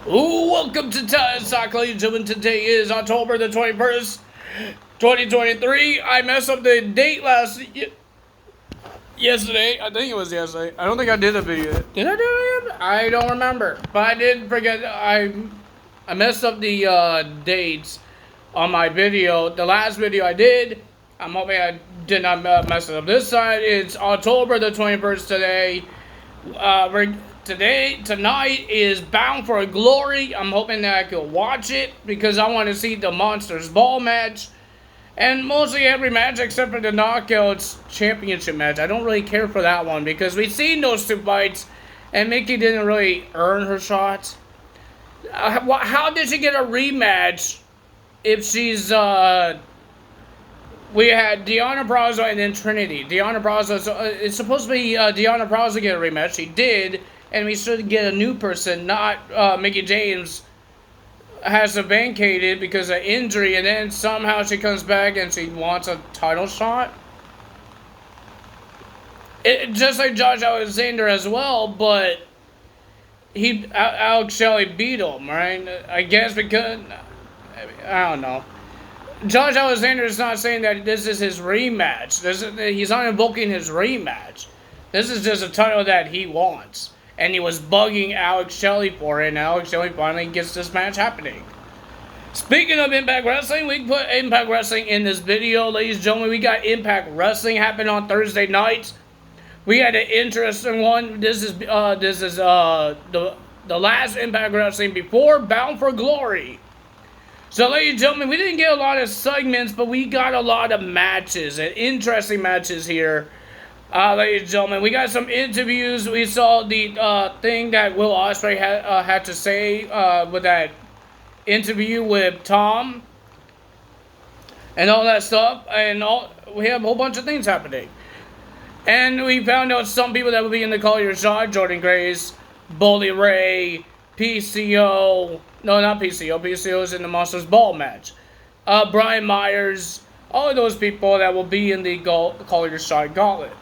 Ooh, welcome to Talk, ladies and gentlemen. Today is October the 21st, 2023. I messed up the date yesterday. I think it was yesterday. I don't think I did a video. Did I do it? I don't remember. But I did forget. I messed up the dates on my video. The last video I did. I'm hoping I did not mess it up this side. It's October the 21st today. Tonight is Bound for Glory. I'm hoping that I can watch it because I want to see the Monsters Ball match. And mostly every match except for the Knockouts Championship match. I don't really care for that one because we've seen those two fights and Mickey didn't really earn her shot. How did she get a rematch if she's, we had Deonna Purrazzo and then Trinity. Deonna Purrazzo, it's supposed to be Deonna Purrazzo get a rematch. She did. And we should get a new person, not Mickey James has to vacated because of injury, and then somehow she comes back and she wants a title shot. Just like Josh Alexander as well, but Alex Shelley beat him, right? I guess because, I don't know. Josh Alexander is not saying that this is his rematch. He's not invoking his rematch. This is just a title that he wants. And he was bugging Alex Shelley for it, and Alex Shelley finally gets this match happening. Speaking of Impact Wrestling, we put Impact Wrestling in this video. Ladies and gentlemen, we got Impact Wrestling happen on Thursday nights. We had an interesting one. This is the last Impact Wrestling before Bound for Glory. So, ladies and gentlemen, we didn't get a lot of segments, but we got a lot of matches, and interesting matches here. Ladies and gentlemen, we got some interviews. We saw the thing that Will Ospreay had to say with that interview with Tom and all that stuff. And we have a whole bunch of things happening. And we found out some people that will be in the Call Your Shot. Jordan Grace, Bully Ray, PCO. No, not PCO. PCO is in the Monsters Ball match. Brian Myers. All of those people that will be in the Call Your Shot gauntlet.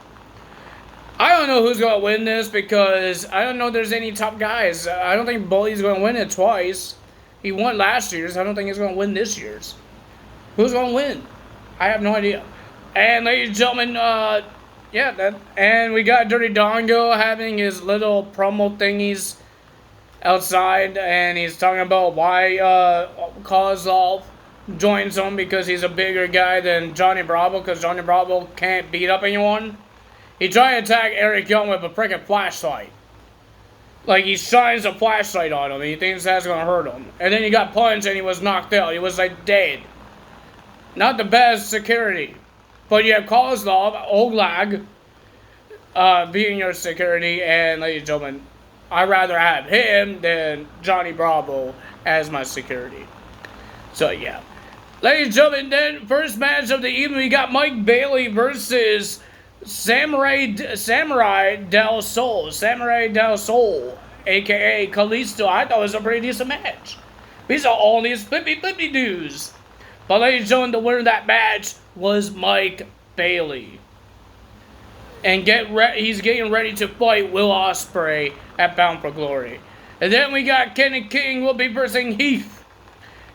I don't know who's going to win this because I don't know if there's any top guys. I don't think Bully's going to win it twice. He won last year's. I don't think he's going to win this year's. Who's going to win? I have no idea. And ladies and gentlemen, and we got Dirty Dongo having his little promo thingies outside, and he's talking about why Kozlov joins him because he's a bigger guy than Johnny Bravo because Johnny Bravo can't beat up anyone. He tried to attack Eric Young with a freaking flashlight. Like, he shines a flashlight on him, and he thinks that's going to hurt him. And then he got punched, and he was knocked out. He was, like, dead. Not the best security. But you have Kozlov, Olag, being your security, and, ladies and gentlemen, I'd rather have him than Johnny Bravo as my security. So, yeah. Ladies and gentlemen, then, first match of the evening, we got Mike Bailey versus Samurai Del Sol, aka Kalisto. I thought it was a pretty decent match. These are all these flippy dudes. But ladies and gentlemen, the winner of that match was Mike Bailey. And he's getting ready to fight Will Ospreay at Bound for Glory. And then we got Kenny King will be versing Heath.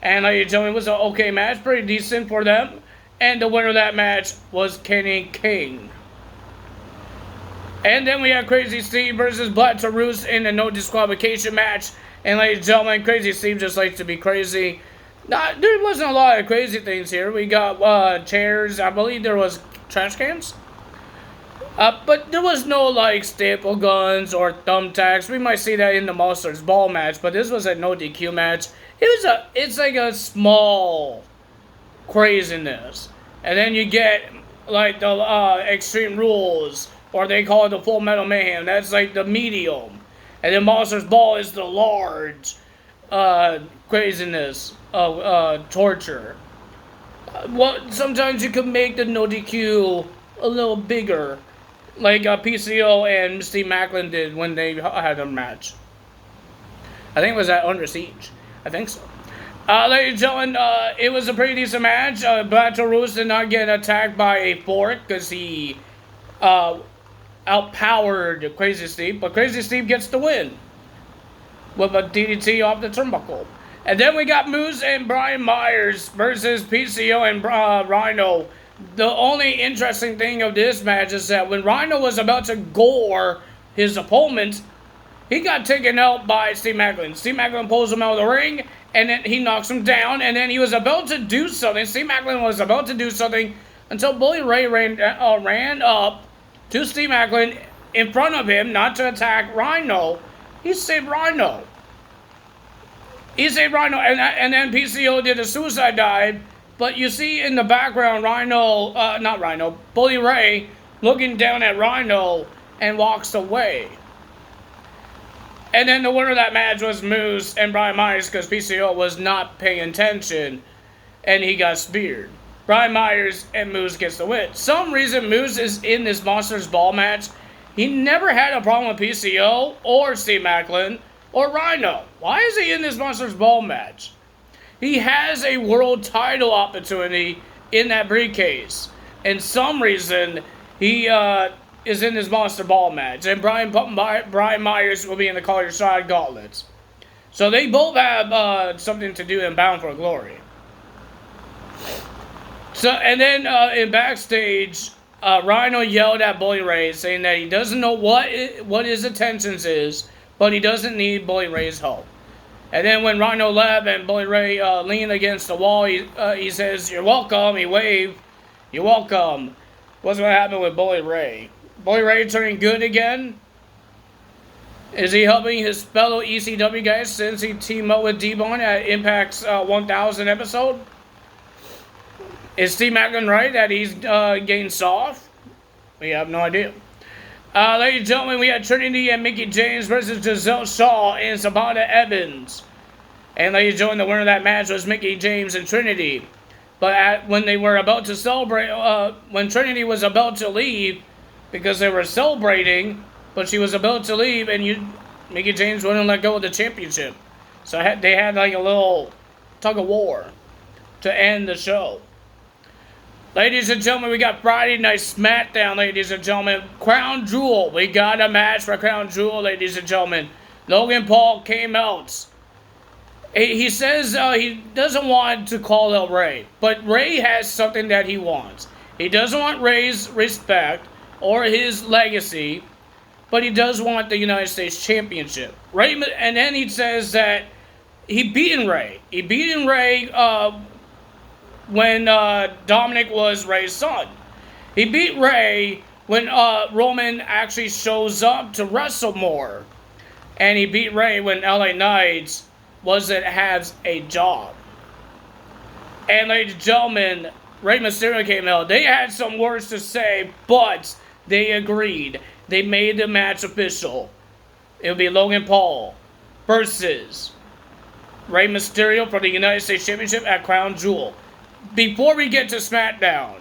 And ladies and gentlemen, it was an okay match, pretty decent for them. And the winner of that match was Kenny King. And then we have Crazy Steve versus Black Taurus in a no disqualification match. And ladies and gentlemen, Crazy Steve just likes to be crazy. There wasn't a lot of crazy things here. We got chairs. I believe there was trash cans. But there was no like staple guns or thumbtacks. We might see that in the Monsters Ball match, but this was a no DQ match. It's like a small craziness. And then you get like the Extreme Rules. Or they call it the Full Metal Mayhem. That's like the medium. And then Monsters Ball is the large craziness of torture. Sometimes you can make the no DQ a little bigger. Like PCO and Steve Macklin did when they had their match. I think it was at Under Siege. I think so. Ladies and gentlemen, it was a pretty decent match. Black Taurus did not get attacked by a fork because he outpowered Crazy Steve, but Crazy Steve gets the win. with a DDT off the turnbuckle. And then we got Moose and Brian Myers versus PCO and Rhino. The only interesting thing of this match is that when Rhino was about to gore his opponent, he got taken out by Steve Maclin. Steve Maclin pulls him out of the ring, and then he knocks him down, and then he was about to do something. Steve Maclin was about to do something until Bully Ray ran up to Steve Maclin in front of him, not to attack Rhino. He saved Rhino. And then PCO did a suicide dive, but you see in the background Bully Ray looking down at Rhino and walks away. And then the winner of that match was Moose and Brian Myers because PCO was not paying attention and he got speared. Brian Myers and Moose gets the win. Some reason Moose is in this Monsters Ball match. He never had a problem with PCO or Steve Maclin or Rhino. Why is he in this Monsters Ball match? He has a world title opportunity in that briefcase. And some reason he is in this Monster Ball match. And Brian Myers will be in the Call Your Shot Gauntlets. So they both have something to do in Bound for Glory. So, and then in backstage, Rhino yelled at Bully Ray saying that he doesn't know what his intentions is, but he doesn't need Bully Ray's help. And then when Rhino left and Bully Ray leaned against the wall, he says, "You're welcome." He waved, "You're welcome." What's going to happen with Bully Ray? Bully Ray turning good again? Is he helping his fellow ECW guys since he teamed up with D-Bone at Impact's 1000 episode? Is Steve Maclin right that he's getting soft? We have no idea. Ladies and gentlemen, we had Trinity and Mickie James versus Giselle Shaw and Sabata Evans. And ladies and gentlemen, the winner of that match was Mickie James and Trinity. But when they were about to celebrate, when Trinity was about to leave, because they were celebrating, but she was about to leave, and Mickie James wouldn't let go of the championship. So they had like a little tug of war to end the show. Ladies and gentlemen, we got Friday Night Smackdown, ladies and gentlemen. Crown Jewel. We got a match for Crown Jewel, ladies and gentlemen. Logan Paul came out. He says he doesn't want to call out Ray, but Ray has something that he wants. He doesn't want Ray's respect or his legacy, but he does want the United States Championship. And then he says that he beaten Ray. He beaten Ray when Dominic was Ray's son. He beat Ray when Roman actually shows up to wrestle more. And he beat Ray when LA Knight has a job. And ladies and gentlemen, Rey Mysterio came out. They had some words to say, but they agreed. They made the match official. It would be Logan Paul versus Rey Mysterio for the United States Championship at Crown Jewel. Before we get to SmackDown,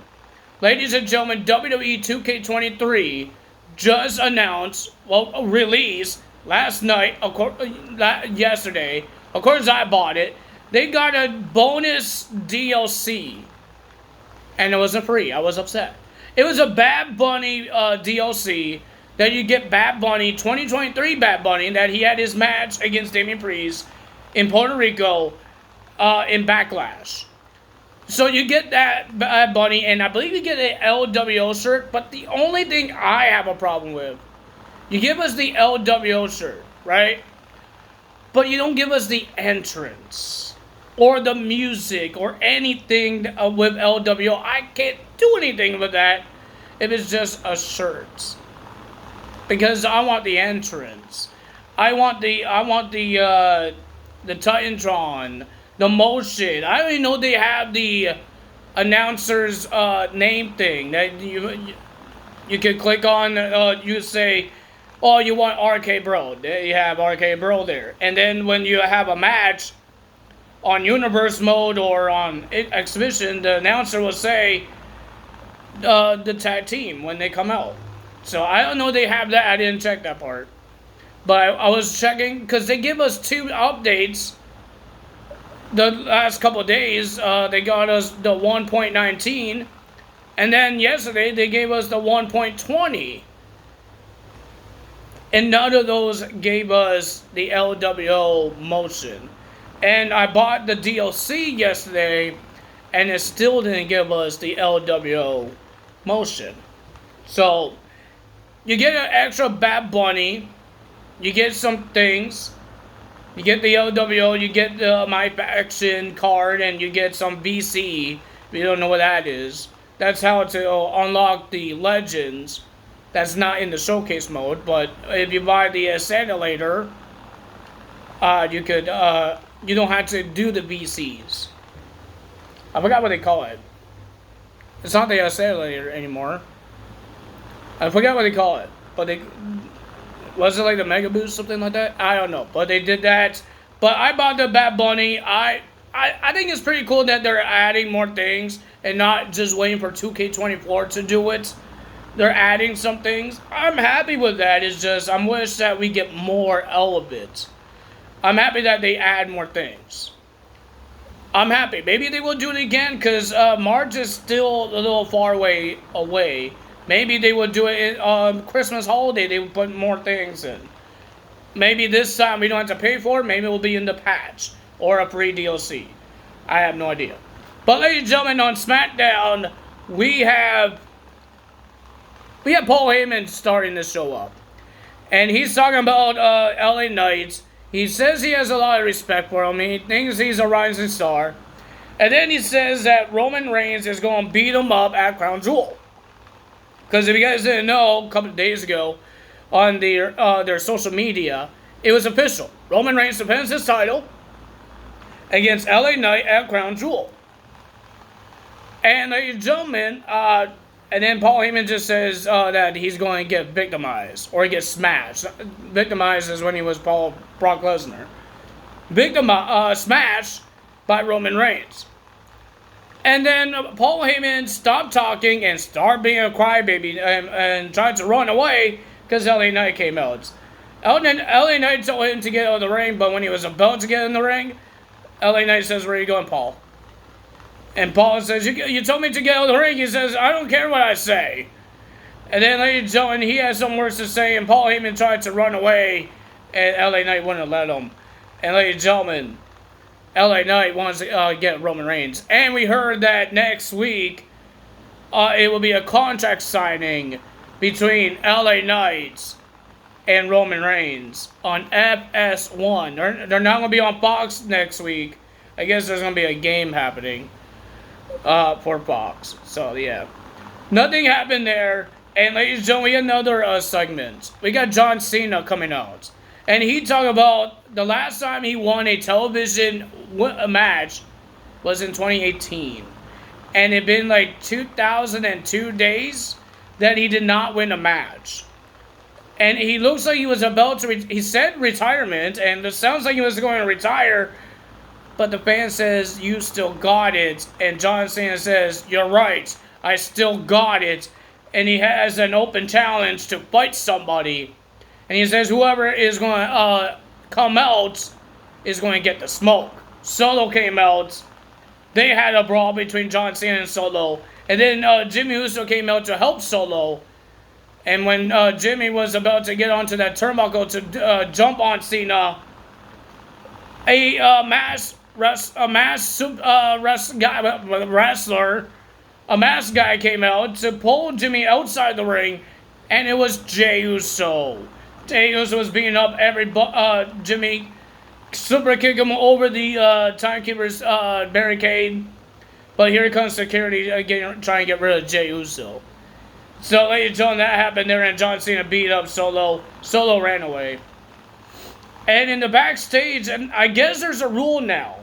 ladies and gentlemen, WWE 2K23 just announced, released last night, yesterday. Of course, I bought it. They got a bonus DLC, and it wasn't free. I was upset. It was a Bad Bunny DLC that you get Bad Bunny, 2023 Bad Bunny, that he had his match against Damian Priest in Puerto Rico in Backlash. So you get that Bad Bunny, and I believe you get an LWO shirt, but the only thing I have a problem with, you give us the LWO shirt, right? But you don't give us the entrance or the music or anything with LWO. I can't do anything with that if it's just a shirt, because I want the entrance. I want the Titantron, the motion. I don't even know they have the announcer's name thing that you can click on. You say, oh, you want RK Bro. There you have RK Bro there. And then when you have a match on Universe mode or on Exhibition, the announcer will say the tag team when they come out. So I don't know they have that. I didn't check that part. But I was checking because they give us 2 updates the last couple of days. They got us the 1.19. And then yesterday they gave us the 1.20. And none of those gave us the LWO motion. And I bought the DLC yesterday, and it still didn't give us the LWO motion. So, you get an extra Bat Bunny, you get some things, you get the LWO, you get the My Faction card, and you get some VC, if you don't know what that is. That's how to unlock the Legends. That's not in the showcase mode, but if you buy the Accelerator, you could, you don't have to do the VCs. I forgot what they call it. It's not the Accelerator anymore. I forgot what they call it, but they, was it like the Mega Boost, something like that? I don't know, but they did that. But I bought the Bat Bunny. I think it's pretty cool that they're adding more things and not just waiting for 2K24 to do it. They're adding some things. I'm happy with that. It's just, I wish that we get more elements. I'm happy that they add more things. I'm happy. Maybe they will do it again, because March is still a little far away. Maybe they will do it in Christmas holiday. They will put more things in. Maybe this time we don't have to pay for it. Maybe it will be in the patch or a free DLC. I have no idea. But ladies and gentlemen, on Smackdown, we have Paul Heyman starting the show up. And he's talking about LA Knight. He says he has a lot of respect for him. He thinks he's a rising star. And then he says that Roman Reigns is going to beat him up at Crown Jewel. Because if you guys didn't know, a couple of days ago, on their social media, it was official. Roman Reigns defends his title against LA Knight at Crown Jewel. And ladies and gentlemen, and then Paul Heyman just says that he's going to get victimized or get smashed. Victimized is when he was Brock Lesnar. Smashed by Roman Reigns. And then Paul Heyman stopped talking and started being a crybaby and tried to run away because LA Knight came out. LA Knight told him to get out of the ring, but when he was about to get in the ring, LA Knight says, "Where are you going, Paul?" And Paul says, you told me to get out of the ring. He says, "I don't care what I say." And then, ladies and gentlemen, he has some words to say, and Paul Heyman tried to run away, and LA Knight wouldn't let him. And ladies and gentlemen, LA Knight wants to get Roman Reigns. And we heard that next week, it will be a contract signing between LA Knight and Roman Reigns on FS1. They're not going to be on Fox next week. I guess there's going to be a game happening for Fox. So, yeah. Nothing happened there. And ladies and gentlemen, we got another segment. We got John Cena coming out. And he talked about the last time he won a television match was in 2018. And it been like 2002 days that he did not win a match. And he looks like he was about to, he said retirement, and it sounds like he was going to retire. But the fan says, "You still got it." And John Cena says, "You're right, I still got it." And he has an open challenge to fight somebody. And he says whoever is going to come out is going to get the smoke. Solo came out. They had a brawl between John Cena and Solo. And then Jimmy Uso came out to help Solo. And when Jimmy was about to get onto that turnbuckle to jump on Cena, a masked guy came out to pull Jimmy outside the ring, and it was Jey Uso. Jey Uso was beating up Jimmy, super kick him over the timekeeper's barricade. But here comes security again, trying to get rid of Jey Uso. So, ladies and gentlemen, that happened there, and John Cena beat up Solo. Solo ran away. And in the backstage, and I guess there's a rule now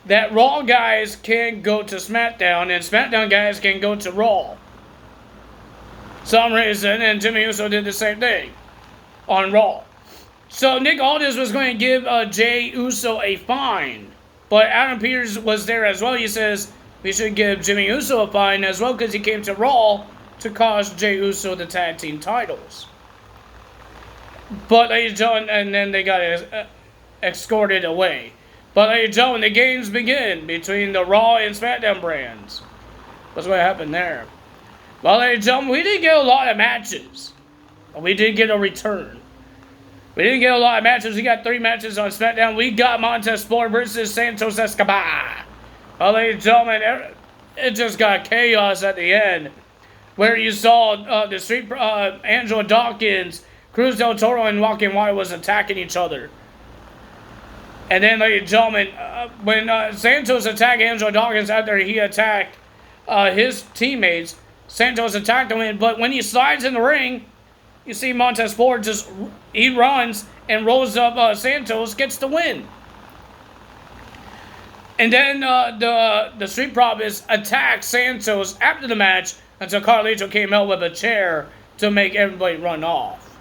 that Raw guys can go to SmackDown, and SmackDown guys can go to Raw. Some reason, and Jimmy Uso did the same thing on Raw. So Nick Aldis was going to give Jey Uso a fine, but Adam Pearce was there as well. He says we should give Jimmy Uso a fine as well because he came to Raw to cost Jey Uso the tag team titles. But ladies and gentlemen, and then they got escorted away. But ladies and gentlemen, the games begin between the Raw and SmackDown brands. What's going to happen there? Well, ladies and gentlemen, we did get a lot of matches. We did get a return. We didn't get a lot of matches. We got 3 matches on SmackDown. We got Montez Ford versus Santos Escobar. Well, ladies and gentlemen, it just got chaos at the end, where you saw the Street Angelo Dawkins, Cruz del Toro, and Joaquin Wilde was attacking each other. And then, ladies and gentlemen, when Santos attacked Angelo Dawkins after he attacked his teammates, Santos attacked him, but when he slides in the ring, you see Montez Ford he runs and rolls up Santos, gets the win. And then the Street Profits attacked Santos after the match until Carlito came out with a chair to make everybody run off.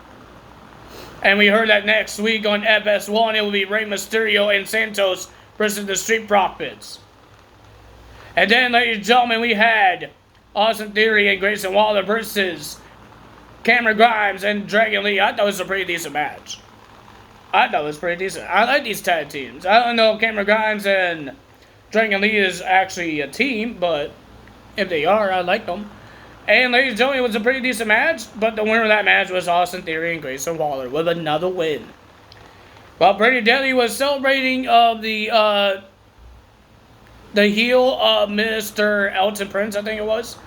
And we heard that next week on FS1 it will be Rey Mysterio and Santos versus the Street Profits. And then, ladies and gentlemen, we had Austin Theory and Grayson Waller versus Cameron Grimes and Dragon Lee. I thought it was a pretty decent match. I like these tag teams. I don't know if Cameron Grimes and Dragon Lee is actually a team, but if they are, I like them. And ladies and gentlemen, it was a pretty decent match, but the winner of that match was Austin Theory and Grayson Waller with another win. While Brady Deadly was celebrating the heel of Mr. Elton Prince, I think it was.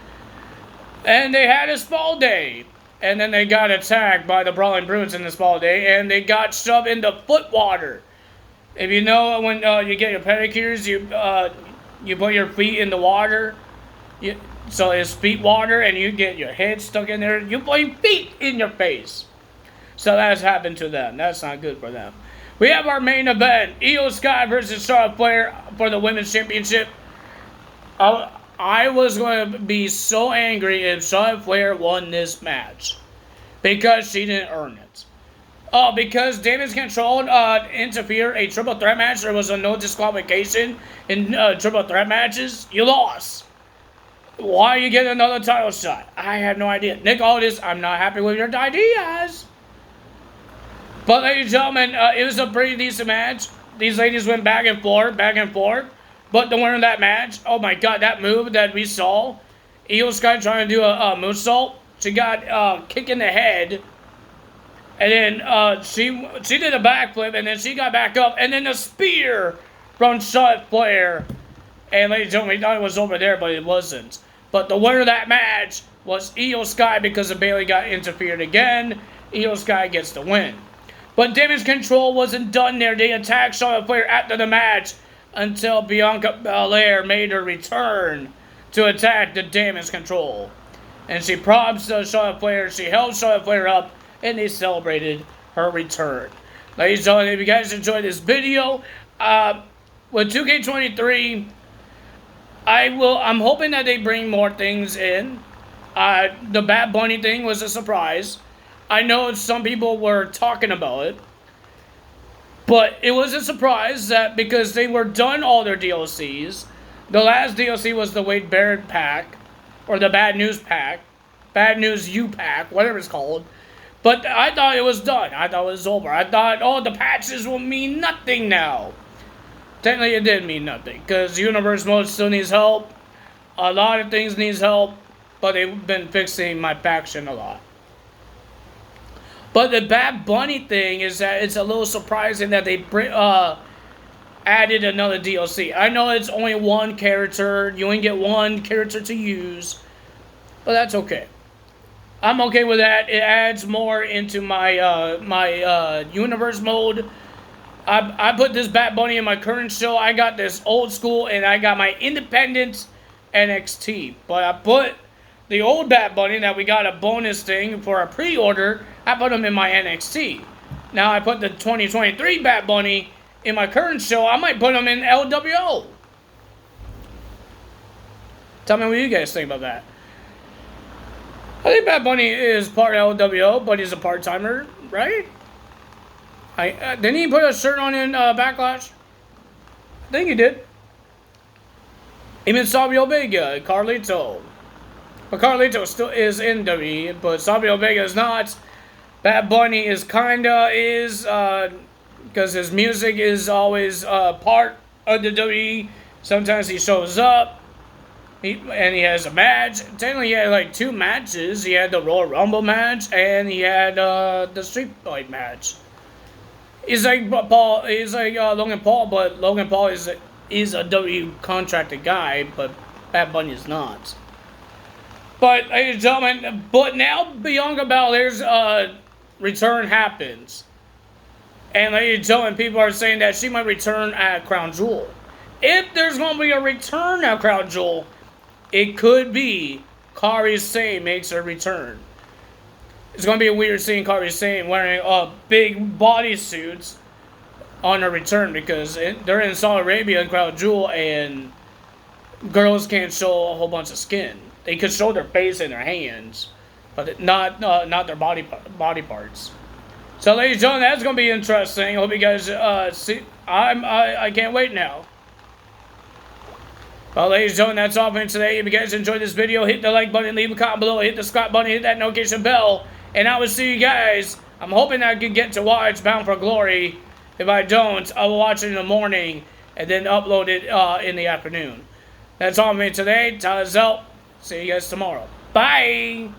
And they had a fall day. And then they got attacked by the Brawling Brutes in the fall day, and they got shoved into foot water. If you know, when you get your pedicures, you put your feet in the water. So it's feet water, and you get your head stuck in there. You put feet in your face. So that's happened to them. That's not good for them. We have our main event: Io Sky versus Charlotte Flair for the Women's Championship. I was going to be so angry if Charlotte Flair won this match because she didn't earn it. Because Damage Control interfered a triple threat match. There was a no disqualification in triple threat matches. You lost. Why you get another title shot? I have no idea. Nick Aldis, I'm not happy with your ideas. But ladies and gentlemen, it was a pretty decent match. These ladies went back and forth, back and forth. But the winner of that match, oh my god, that move that we saw, Io Sky trying to do a moonsault. She got kicked in the head. And then she did a backflip, and then she got back up. And then a spear from Charlotte Flair. And ladies and gentlemen, we thought it was over there, but it wasn't. But the winner of that match was Io Sky because Bayley got interfered again. Io Sky gets the win. But Damage Control wasn't done there. They attacked Charlotte Flair after the match until Bianca Belair made her return to attack the Damage Control. And she props Charlotte Flair. She held Charlotte Flair up, and they celebrated her return. Ladies and gentlemen, if you guys enjoyed this video, with 2K23, I'm hoping that they bring more things in. The Bad Bunny thing was a surprise. I know some people were talking about it, but it was a surprise that because they were done all their DLCs. The last DLC was the Wade Barrett pack, or the Bad News pack, Bad News U pack, whatever it's called. But I thought it was done. I thought it was over. I thought, oh, the patches will mean nothing now. Technically, it did mean nothing, because Universe Mode still needs help. A lot of things needs help, but they've been fixing my faction a lot. But the Bad Bunny thing is that it's a little surprising that they added another DLC. I know it's only one character. You only get one character to use, but that's okay. I'm okay with that. It adds more into my Universe Mode. I put this Bad Bunny in my current show. I got this old school, and I got my independent NXT. But I put the old Bad Bunny that we got a bonus thing for a pre-order. I put him in my NXT. Now I put the 2023 Bad Bunny in my current show. I might put him in LWO. Tell me what you guys think about that. I think Bad Bunny is part LWO, but he's a part-timer, right? Didn't he put a shirt on in Backlash? I think he did. Even Savio Vega, Carlito. But Carlito still is in WWE, but Savio Vega is not. Bad Bunny is because his music is always part of the WWE. Sometimes he shows up, and he has a match. Technically, he had like 2 matches. He had the Royal Rumble match, and he had the Street Fight match. He's like Paul. He's like Logan Paul, but Logan Paul is a W contracted guy, but Bad Bunny is not. But ladies and gentlemen, but now Bianca Belair's return happens, and ladies and gentlemen, people are saying that she might return at Crown Jewel. If there's going to be a return at Crown Jewel, it could be Kairi Sane makes her return. It's going to be weird seeing Kairi Sane wearing big bodysuits on her return, because they're in Saudi Arabia and Crown Jewel, and girls can't show a whole bunch of skin. They could show their face and their hands, but not their body parts. So, ladies and gentlemen, that's going to be interesting. I hope you guys see. I can't wait now. Well, ladies and gentlemen, that's all for today. If you guys enjoyed this video, hit the like button, leave a comment below, hit the subscribe button, hit that notification bell, and I will see you guys. I'm hoping I can get to watch Bound for Glory. If I don't, I will watch it in the morning and then upload it in the afternoon. That's all for me today. Tyler's out. See you guys tomorrow. Bye!